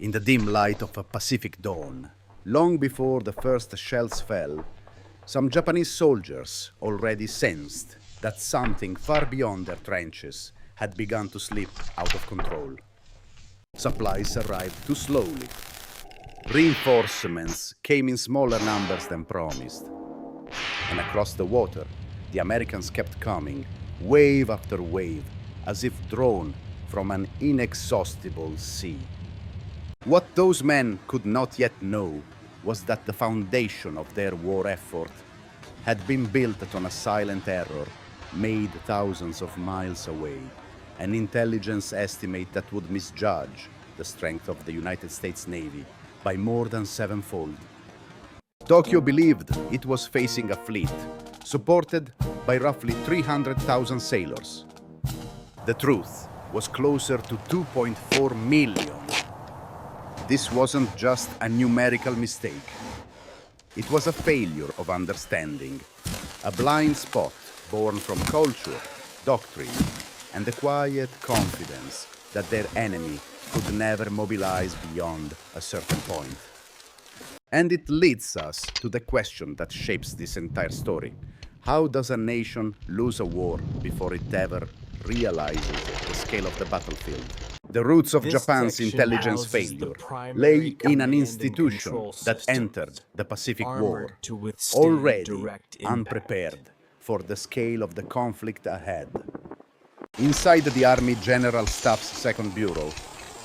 In the dim light of a Pacific dawn, long before the first shells fell, some Japanese soldiers already sensed that something far beyond their trenches had begun to slip out of control. Supplies arrived too slowly. Reinforcements came in smaller numbers than promised. And across the water, the Americans kept coming, wave after wave, as if drawn from an inexhaustible sea. What those men could not yet know was that the foundation of their war effort had been built on a silent error made thousands of miles away, an intelligence estimate that would misjudge the strength of the United States Navy by more than sevenfold. Tokyo believed it was facing a fleet supported by roughly 300,000 sailors. The truth was closer to 2.4 million. This wasn't just a numerical mistake. It was a failure of understanding, a blind spot born from culture, doctrine, and the quiet confidence that their enemy could never mobilize beyond a certain point. And it leads us to the question that shapes this entire story. How does a nation lose a war before it ever realizes the scale of the battlefield? The roots of Japan's intelligence failure lay in an institution that entered the Pacific War already unprepared for the scale of the conflict ahead. Inside the Army General Staff's Second Bureau,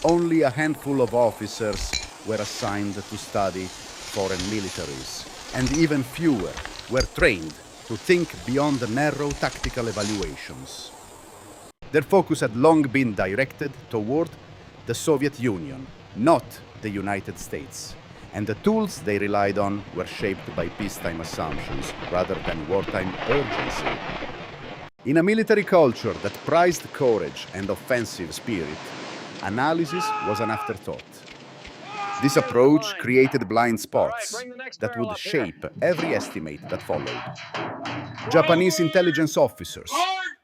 only a handful of officers were assigned to study foreign militaries, and even fewer were trained to think beyond the narrow tactical evaluations. Their focus had long been directed toward the Soviet Union, not the United States, and the tools they relied on were shaped by peacetime assumptions rather than wartime urgency. In a military culture that prized courage and offensive spirit, analysis was an afterthought. This approach created blind spots that would shape every estimate that followed. Japanese intelligence officers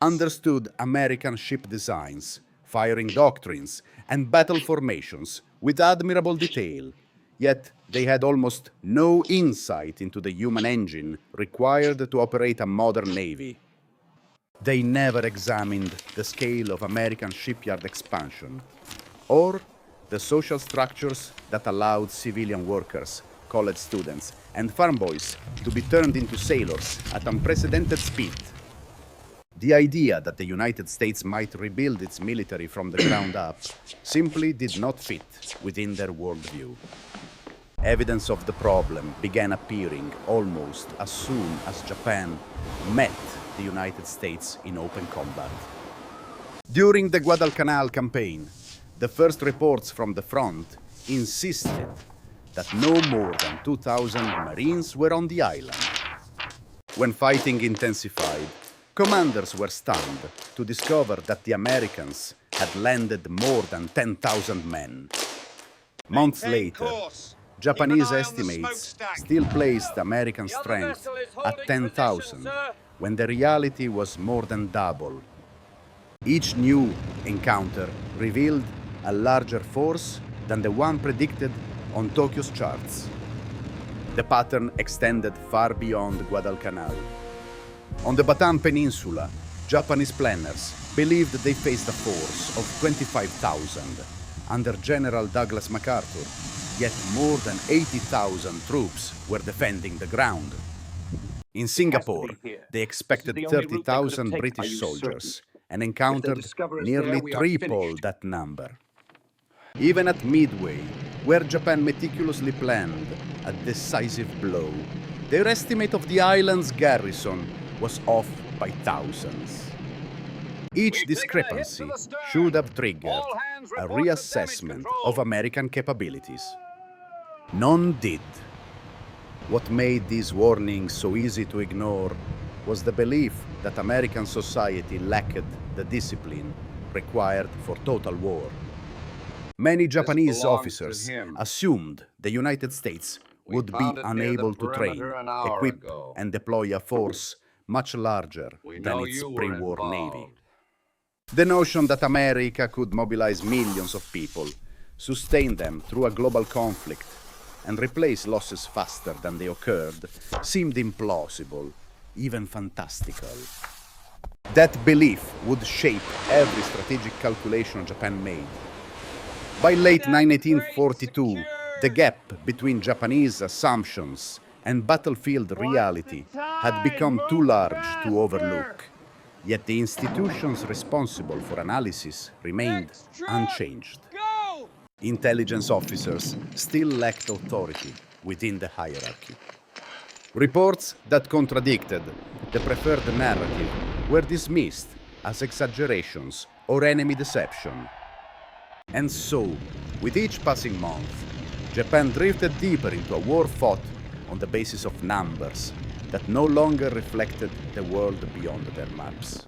understood American ship designs, firing doctrines, and battle formations with admirable detail, yet they had almost no insight into the human engine required to operate a modern navy. They never examined the scale of American shipyard expansion, or the social structures that allowed civilian workers, college students, and farm boys to be turned into sailors at unprecedented speed. The idea that the United States might rebuild its military from the ground up simply did not fit within their worldview. Evidence of the problem began appearing almost as soon as Japan met the United States in open combat. During the Guadalcanal campaign, the first reports from the front insisted that no more than 2,000 Marines were on the island. When fighting intensified, commanders were stunned to discover that the Americans had landed more than 10,000 men. Months later, Japanese estimates still placed American strength at 10,000, when the reality was more than double. Each new encounter revealed a larger force than the one predicted on Tokyo's charts. The pattern extended far beyond Guadalcanal. On the Bataan Peninsula, Japanese planners believed they faced a force of 25,000 under General Douglas MacArthur, yet more than 80,000 troops were defending the ground. In Singapore, they expected 30,000 British soldiers and encountered nearly triple that number. Even at Midway, where Japan meticulously planned a decisive blow, their estimate of the island's garrison was off by thousands. Each discrepancy should have triggered a reassessment of American capabilities. None did. What made these warnings so easy to ignore was the belief that American society lacked the discipline required for total war. Many Japanese officers assumed the United States would be unable to train, equip, and deploy a force much larger than its pre-war navy. The notion that America could mobilize millions of people sustain them through a global conflict, and replace losses faster than they occurred seemed implausible, even fantastical. That belief would shape every strategic calculation Japan made. By late 1942, the gap between Japanese assumptions and battlefield reality had become too large to overlook. Yet the institutions responsible for analysis remained unchanged. Intelligence officers still lacked authority within the hierarchy. Reports that contradicted the preferred narrative were dismissed as exaggerations or enemy deception. And so, with each passing month, Japan drifted deeper into a war fought on the basis of numbers that no longer reflected the world beyond their maps.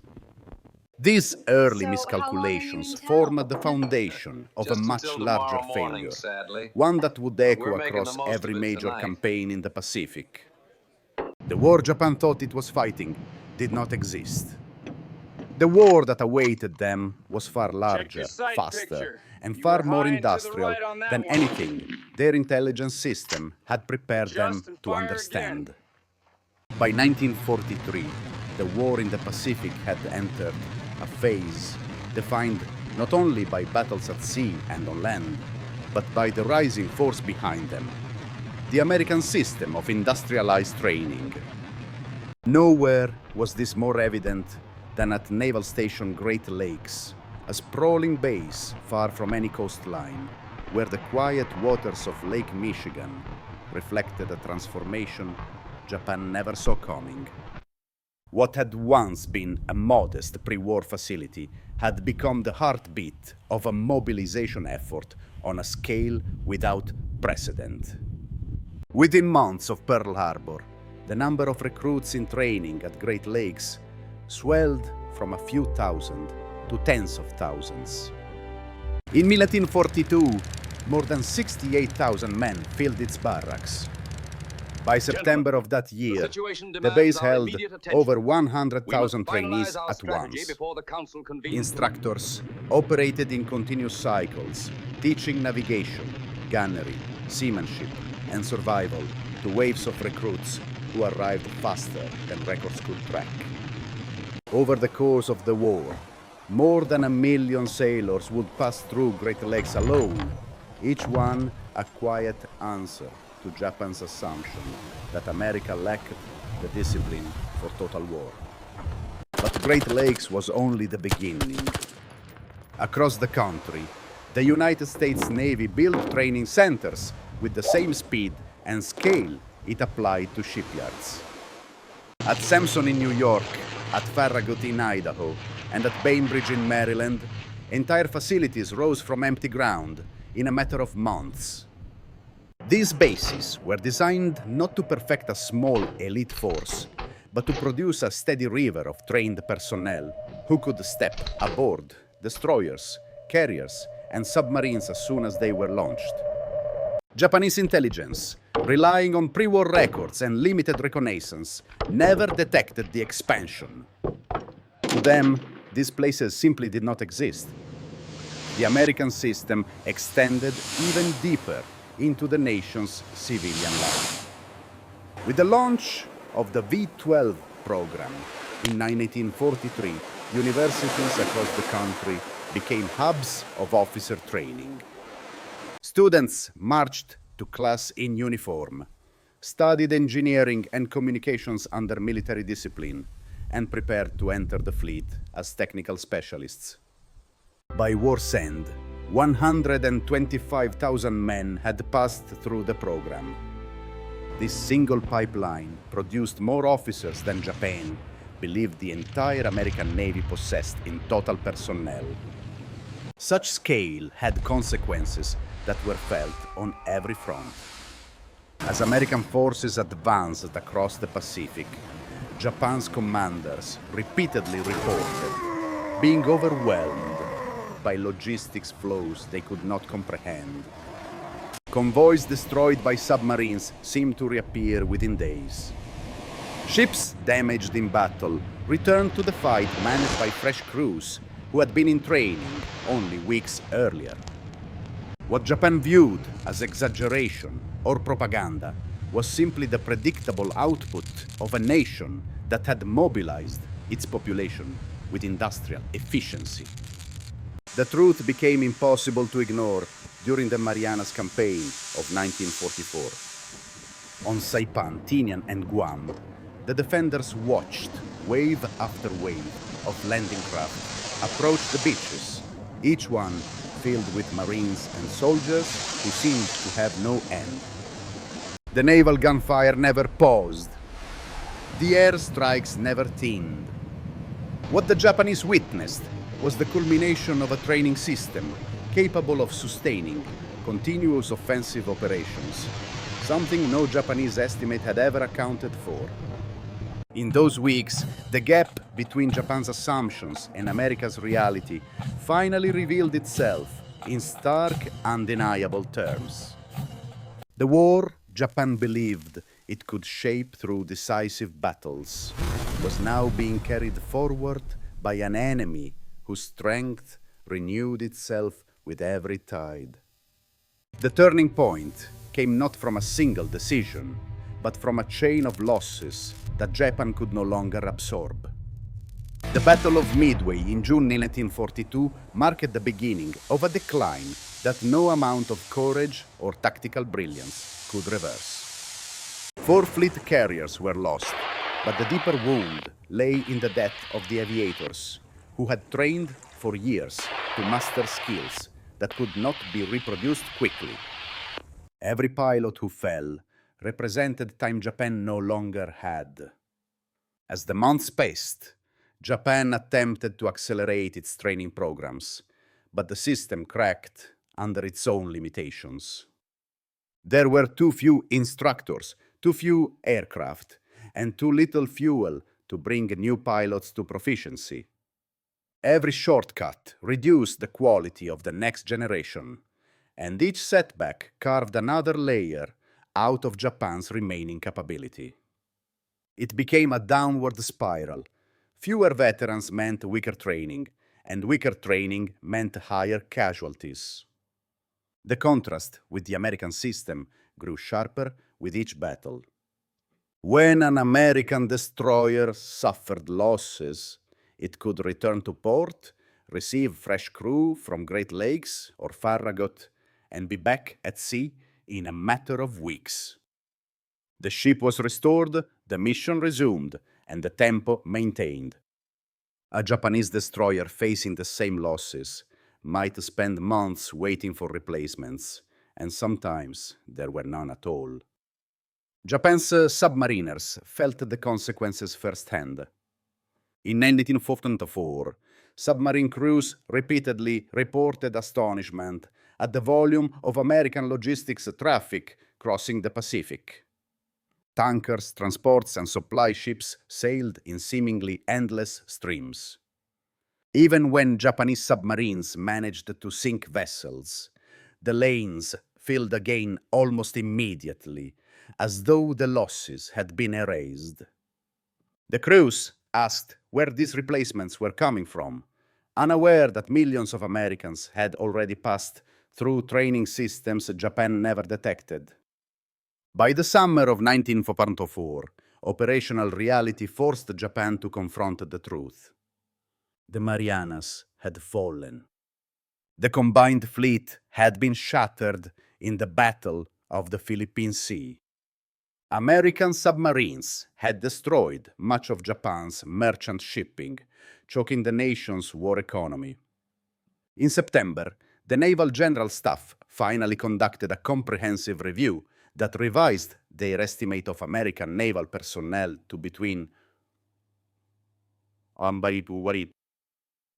These early miscalculations formed the foundation of a much larger failure, one that would echo across every major campaign in the Pacific. The war Japan thought it was fighting did not exist. The war that awaited them was far larger, faster, and far more industrial than anything their intelligence system had prepared them to understand. By 1943, the war in the Pacific had entered a phase defined not only by battles at sea and on land, but by the rising force behind them, the American system of industrialized training. Nowhere was this more evident than at Naval Station Great Lakes, a sprawling base far from any coastline, where the quiet waters of Lake Michigan reflected a transformation Japan never saw coming. What had once been a modest pre-war facility had become the heartbeat of a mobilization effort on a scale without precedent. Within months of Pearl Harbor, the number of recruits in training at Great Lakes swelled from a few thousand to tens of thousands. In 1942, more than 68,000 men filled its barracks. By September of that year, the base held over 100,000 trainees at once. Instructors operated in continuous cycles, teaching navigation, gunnery, seamanship, and survival to waves of recruits who arrived faster than records could track. Over the course of the war, more than 1 million sailors would pass through Great Lakes alone, each one a quiet answer to Japan's assumption that America lacked the discipline for total war. But Great Lakes was only the beginning. Across the country, the United States Navy built training centers with the same speed and scale it applied to shipyards. At Samson in New York, at Farragut in Idaho, and at Bainbridge in Maryland, entire facilities rose from empty ground in a matter of months. These bases were designed not to perfect a small elite force, but to produce a steady river of trained personnel who could step aboard destroyers, carriers, and submarines as soon as they were launched. Japanese intelligence, relying on pre-war records and limited reconnaissance, never detected the expansion. To them, these places simply did not exist. The American system extended even deeper into the nation's civilian life. With the launch of the V-12 program in 1943, universities across the country became hubs of officer training. Students marched to class in uniform, studied engineering and communications under military discipline, and prepared to enter the fleet as technical specialists. By war's end, 125,000 men had passed through the program. This single pipeline produced more officers than Japan believed the entire American Navy possessed in total personnel. Such scale had consequences that were felt on every front. As American forces advanced across the Pacific, Japan's commanders repeatedly reported being overwhelmed by logistics flows they could not comprehend. Convoys destroyed by submarines seemed to reappear within days. Ships damaged in battle returned to the fight managed by fresh crews who had been in training only weeks earlier. What Japan viewed as exaggeration or propaganda was simply the predictable output of a nation that had mobilized its population with industrial efficiency. The truth became impossible to ignore during the Marianas campaign of 1944. On Saipan, Tinian, and Guam, the defenders watched wave after wave of landing craft approach the beaches, each one filled with Marines and soldiers who seemed to have no end. The naval gunfire never paused. The airstrikes never thinned. What the Japanese witnessed was the culmination of a training system capable of sustaining continuous offensive operations, something no Japanese estimate had ever accounted for. In those weeks, the gap between Japan's assumptions and America's reality finally revealed itself in stark, undeniable terms. The war Japan believed it could shape through decisive battles was now being carried forward by an enemy whose strength renewed itself with every tide. The turning point came not from a single decision, but from a chain of losses that Japan could no longer absorb. The Battle of Midway in June 1942 marked the beginning of a decline that no amount of courage or tactical brilliance could reverse. 4 fleet carriers were lost, but the deeper wound lay in the death of the aviators, who had trained for years to master skills that could not be reproduced quickly. Every pilot who fell represented time Japan no longer had. As the months passed, Japan attempted to accelerate its training programs, but the system cracked under its own limitations. There were too few instructors, too few aircraft, and too little fuel to bring new pilots to proficiency. Every shortcut reduced the quality of the next generation, and each setback carved another layer out of Japan's remaining capability. It became a downward spiral. Fewer veterans meant weaker training, and weaker training meant higher casualties. The contrast with the American system grew sharper with each battle. When an American destroyer suffered losses, it could return to port, receive fresh crew from Great Lakes or Farragut, and be back at sea in a matter of weeks. The ship was restored, the mission resumed, and the tempo maintained. A Japanese destroyer facing the same losses might spend months waiting for replacements, and sometimes there were none at all. Japan's submariners felt the consequences firsthand. In 1944, submarine crews repeatedly reported astonishment at the volume of American logistics traffic crossing the Pacific. Tankers, transports, and supply ships sailed in seemingly endless streams. Even when Japanese submarines managed to sink vessels, the lanes filled again almost immediately, as though the losses had been erased. The crews asked where these replacements were coming from, unaware that millions of Americans had already passed through training systems Japan never detected. By the summer of 1944, operational reality forced Japan to confront the truth. The Marianas had fallen. The combined fleet had been shattered in the Battle of the Philippine Sea. American submarines had destroyed much of Japan's merchant shipping, choking the nation's war economy. In September, the Naval General Staff finally conducted a comprehensive review that revised their estimate of American naval personnel to between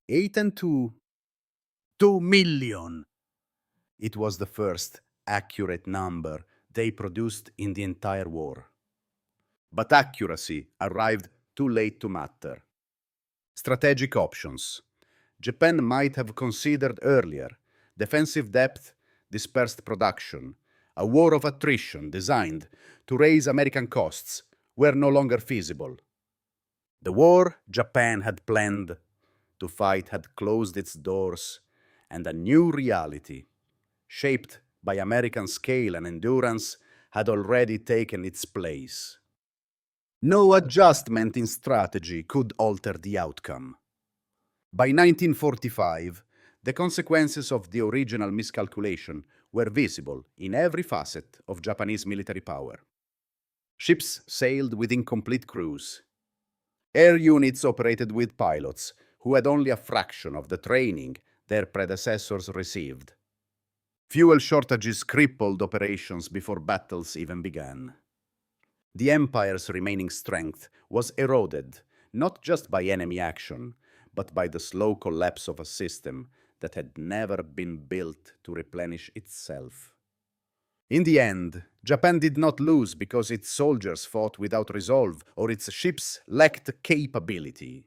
8 and 2 million. It was the first accurate number they produced in the entire war. But accuracy arrived too late to matter. Strategic options. Japan might have considered earlier defensive depth, dispersed production. A war of attrition designed to raise American costs were no longer feasible. The war Japan had planned to fight had closed its doors, and a new reality shaped by American scale and endurance, had already taken its place. No adjustment in strategy could alter the outcome. By 1945, the consequences of the original miscalculation were visible in every facet of Japanese military power. Ships sailed with incomplete crews. Air units operated with pilots who had only a fraction of the training their predecessors received. Fuel shortages crippled operations before battles even began. The empire's remaining strength was eroded not just by enemy action, but by the slow collapse of a system that had never been built to replenish itself. In the end, Japan did not lose because its soldiers fought without resolve or its ships lacked capability.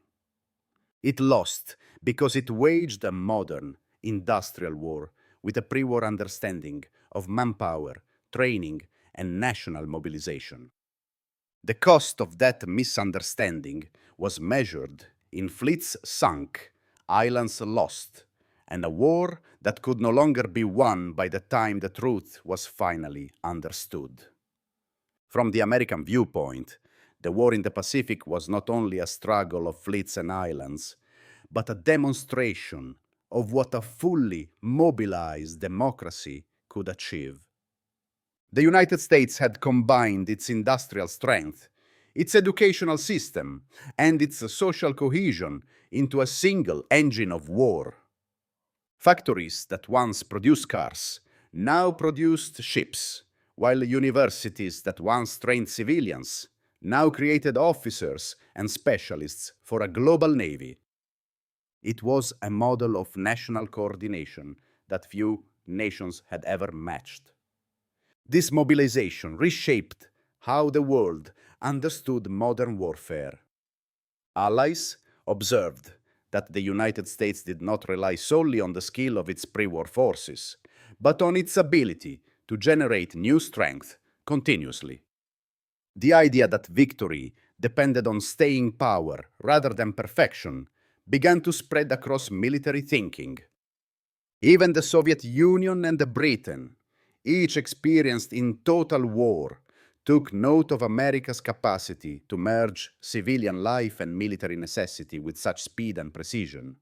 It lost because it waged a modern, industrial war with a pre-war understanding of manpower, training, and national mobilization. The cost of that misunderstanding was measured in fleets sunk, islands lost, and a war that could no longer be won by the time the truth was finally understood. From the American viewpoint, the war in the Pacific was not only a struggle of fleets and islands, but a demonstration of what a fully mobilized democracy could achieve. The United States had combined its industrial strength, its educational system, and its social cohesion into a single engine of war. Factories that once produced cars now produced ships, while universities that once trained civilians now created officers and specialists for a global navy. It was a model of national coordination that few nations had ever matched. This mobilization reshaped how the world understood modern warfare. Allies observed that the United States did not rely solely on the skill of its pre-war forces, but on its ability to generate new strength continuously. The idea that victory depended on staying power rather than perfection began to spread across military thinking. Even the Soviet Union and Britain, each experienced in total war, took note of America's capacity to merge civilian life and military necessity with such speed and precision.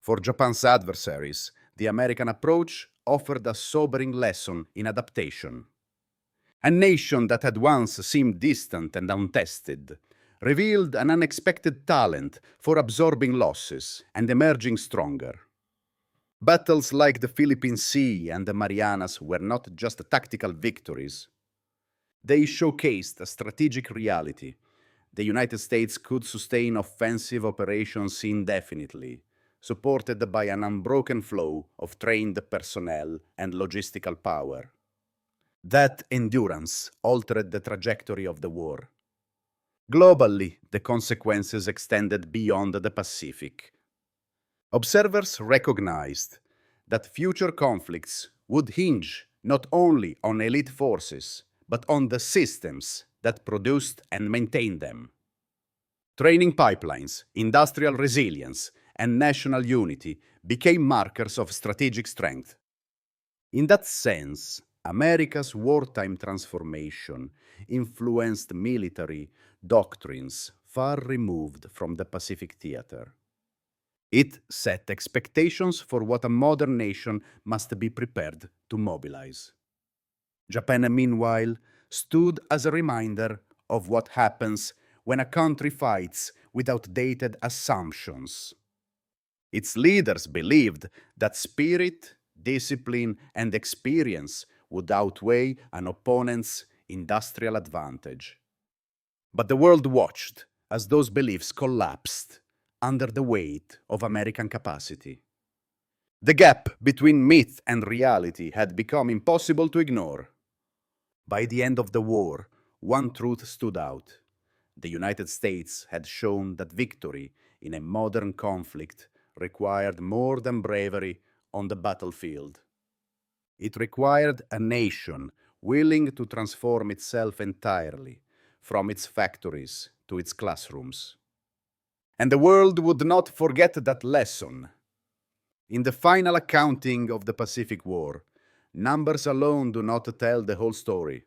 For Japan's adversaries, the American approach offered a sobering lesson in adaptation. A nation that had once seemed distant and untested revealed an unexpected talent for absorbing losses and emerging stronger. Battles like the Philippine Sea and the Marianas were not just tactical victories. They showcased a strategic reality. The United States could sustain offensive operations indefinitely, supported by an unbroken flow of trained personnel and logistical power. That endurance altered the trajectory of the war. Globally, the consequences extended beyond the Pacific. Observers recognized that future conflicts would hinge not only on elite forces, but on the systems that produced and maintained them. Training pipelines, industrial resilience, and national unity became markers of strategic strength. In that sense, America's wartime transformation influenced military doctrines far removed from the Pacific theater. It set expectations for what a modern nation must be prepared to mobilize. Japan, meanwhile, stood as a reminder of what happens when a country fights with outdated assumptions. Its leaders believed that spirit, discipline, and experience would outweigh an opponent's industrial advantage. But the world watched as those beliefs collapsed under the weight of American capacity. The gap between myth and reality had become impossible to ignore. By the end of the war, one truth stood out. The United States had shown that victory in a modern conflict required more than bravery on the battlefield. It required a nation willing to transform itself entirely, from its factories to its classrooms. And the world would not forget that lesson. In the final accounting of the Pacific War, numbers alone do not tell the whole story.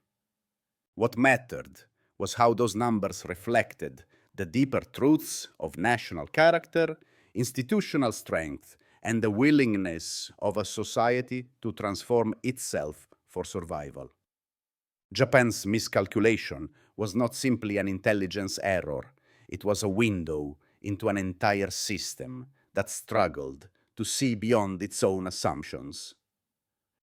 What mattered was how those numbers reflected the deeper truths of national character, institutional strength, and the willingness of a society to transform itself for survival. Japan's miscalculation was not simply an intelligence error, it was a window into an entire system that struggled to see beyond its own assumptions.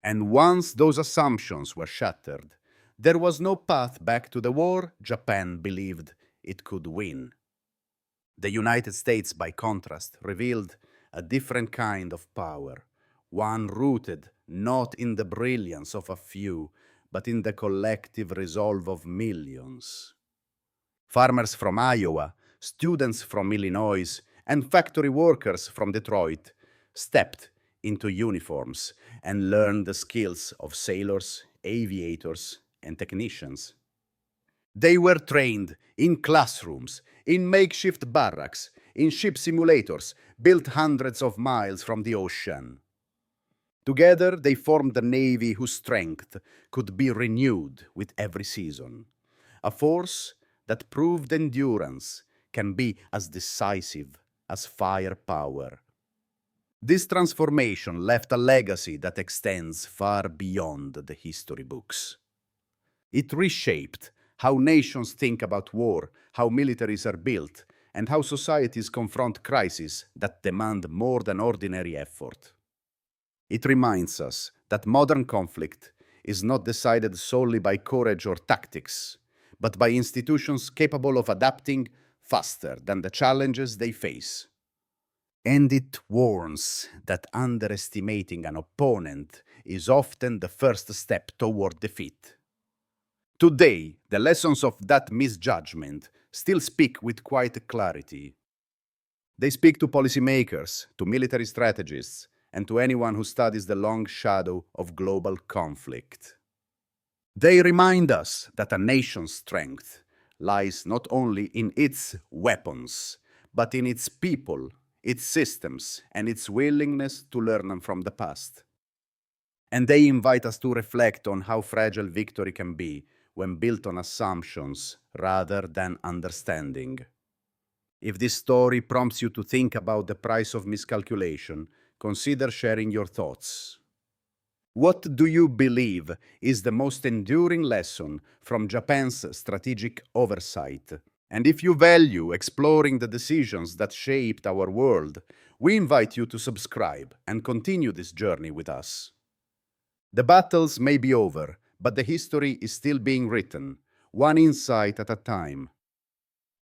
And once those assumptions were shattered, there was no path back to the war Japan believed it could win. The United States, by contrast, revealed a different kind of power, one rooted not in the brilliance of a few, but in the collective resolve of millions. Farmers from Iowa, students from Illinois, and factory workers from Detroit stepped into uniforms and learned the skills of sailors, aviators, and technicians. They were trained in classrooms, in makeshift barracks, in ship simulators built hundreds of miles from the ocean. Together, they formed a navy whose strength could be renewed with every season. A force that proved endurance can be as decisive as firepower. This transformation left a legacy that extends far beyond the history books. It reshaped how nations think about war, how militaries are built, and how societies confront crises that demand more than ordinary effort. It reminds us that modern conflict is not decided solely by courage or tactics, but by institutions capable of adapting faster than the challenges they face. And it warns that underestimating an opponent is often the first step toward defeat. Today, the lessons of that misjudgment still speak with quite clarity. They speak to policymakers, to military strategists, and to anyone who studies the long shadow of global conflict. They remind us that a nation's strength lies not only in its weapons, but in its people, its systems, and its willingness to learn from the past. And they invite us to reflect on how fragile victory can be when built on assumptions rather than understanding. If this story prompts you to think about the price of miscalculation, consider sharing your thoughts. What do you believe is the most enduring lesson from Japan's strategic oversight? And if you value exploring the decisions that shaped our world, we invite you to subscribe and continue this journey with us. The battles may be over, but the history is still being written, one insight at a time.